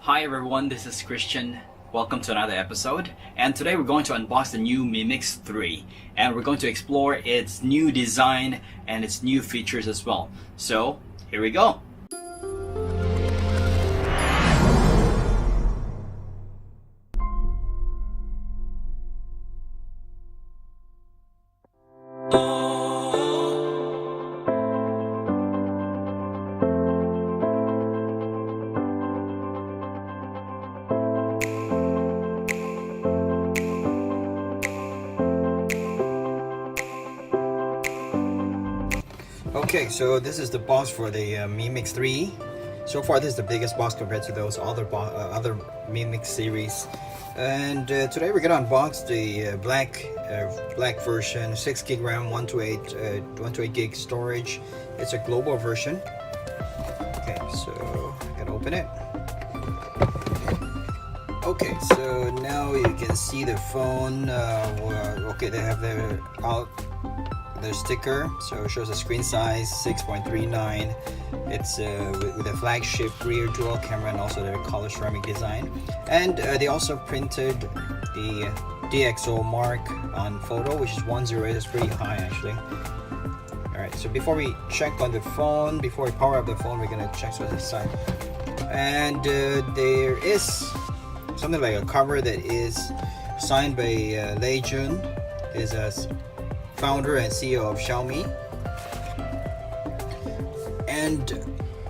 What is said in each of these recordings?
Hi everyone, this is Christian. Welcome to another episode. And today we're going to unbox the new Mi Mix 3. And we're going to explore its new design and its new features as well. So, here we go. Okay, so this is the box for the Mi Mix 3. So far, this is the biggest box compared to those other Mi Mix series. And today we're gonna unbox the black version, 6 gig RAM, 128 gig storage. It's a global version. Okay, so I gotta open it. Okay, so now you can see the phone. Okay, they have the sticker, so it shows a screen size 6.39. It's with a flagship rear dual camera and also their color ceramic design. And they also printed the DxO mark on photo, which is 108. It's pretty high actually. Alright, so before we check on the phone, before we power up the phone, we're gonna check what's inside. And there is something like a cover that is signed by Lei Jun, is a founder and CEO of Xiaomi. And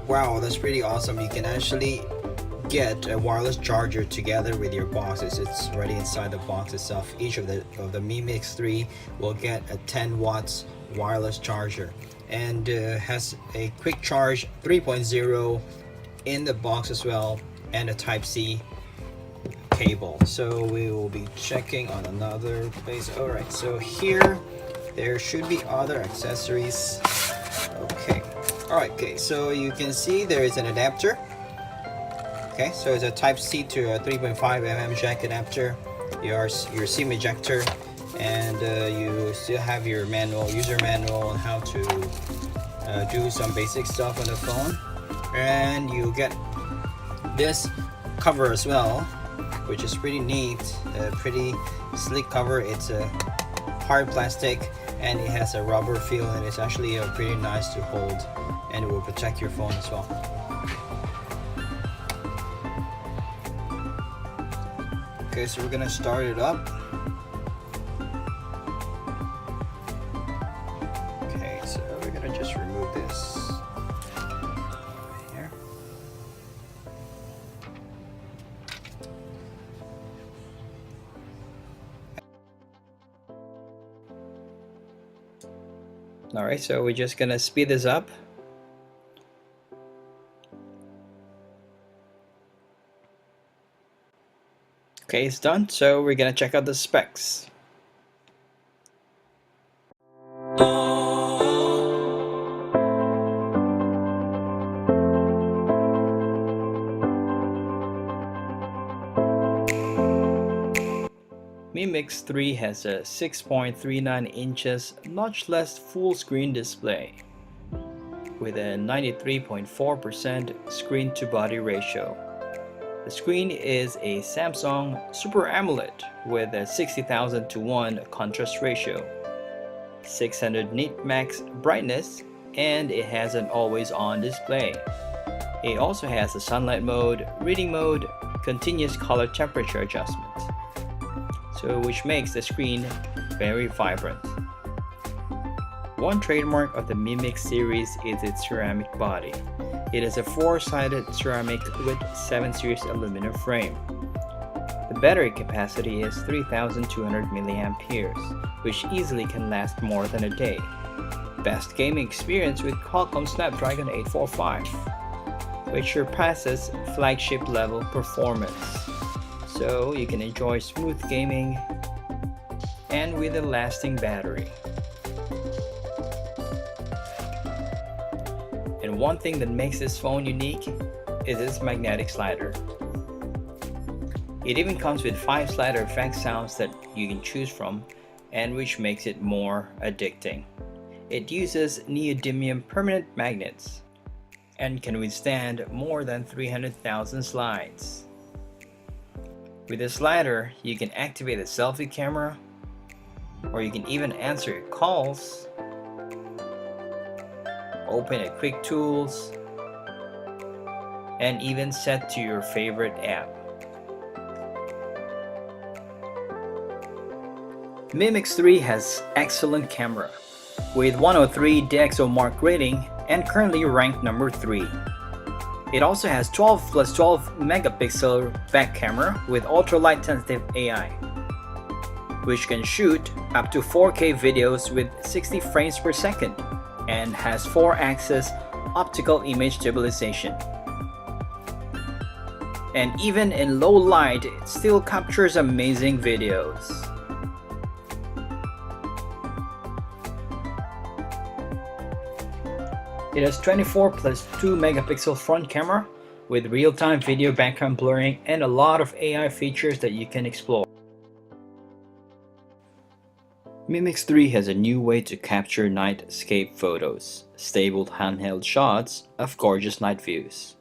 wow, that's pretty awesome. You can actually get a wireless charger together with your boxes. It's already inside the box itself. Each of the Mi Mix 3 will get a 10 watts wireless charger, and has a quick charge 3.0 in the box as well, and a Type-C cable. So we will be checking on another place. All right, so here there should be other accessories. Okay, all right. Okay, so you can see there is an adapter. Okay, so it's a Type-C to a 3.5mm jack adapter, your SIM ejector, and you still have your user manual on how to do some basic stuff on the phone. And you get this cover as well, which is pretty neat, a pretty slick cover. It's a hard plastic and it has a rubber feel, and it's actually pretty nice to hold, and it will protect your phone as well. Okay, so we're gonna start it up. Okay, so we're gonna just remove this here. Alright, so we're just gonna speed this up. Okay, it's done, so we're gonna check out the specs. Mi Mix 3 has a 6.39 inches notchless full screen display with a 93.4% screen to body ratio. The screen is a Samsung Super AMOLED with a 60,000 to 1 contrast ratio, 600 nit max brightness, and it has an always on display. It also has a sunlight mode, reading mode, continuous color temperature adjustment, so which makes the screen very vibrant. One trademark of the Mi Mix series is its ceramic body. It is a 4-sided ceramic with 7 series aluminum frame. The battery capacity is 3,200 mAh, which easily can last more than a day. Best gaming experience with Qualcomm Snapdragon 845, which surpasses flagship level performance. So you can enjoy smooth gaming and with a lasting battery. And one thing that makes this phone unique is its magnetic slider. It even comes with 5 slider effect sounds that you can choose from, and which makes it more addicting. It uses neodymium permanent magnets and can withstand more than 300,000 slides. With the slider, you can activate the selfie camera, or you can even answer your calls, open a quick tools, and even set to your favorite app. Mi Mix 3 has excellent camera with 103 DxOMark rating and currently ranked number 3. It also has 12 plus 12 megapixel back camera with ultra-light sensitive AI, which can shoot up to 4K videos with 60 frames per second and has 4-axis optical image stabilization. And even in low light, it still captures amazing videos. It has 24 plus 2 megapixel front camera with real-time video background blurring and a lot of AI features that you can explore. Mi Mix 3 has a new way to capture nightscape photos, stable handheld shots of gorgeous night views.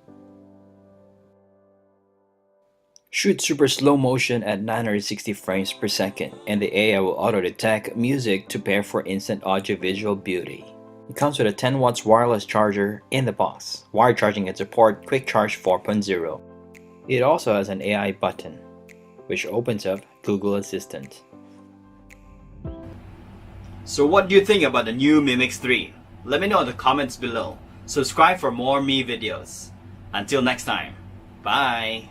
Shoot super slow motion at 960 frames per second, and the AI will auto-detect music to pair for instant audio-visual beauty. It comes with a 10 watts wireless charger in the box. Wired charging can support Quick Charge 4.0. It also has an AI button, which opens up Google Assistant. So what do you think about the new Mi Mix 3? Let me know in the comments below. Subscribe for more Mi videos. Until next time, bye!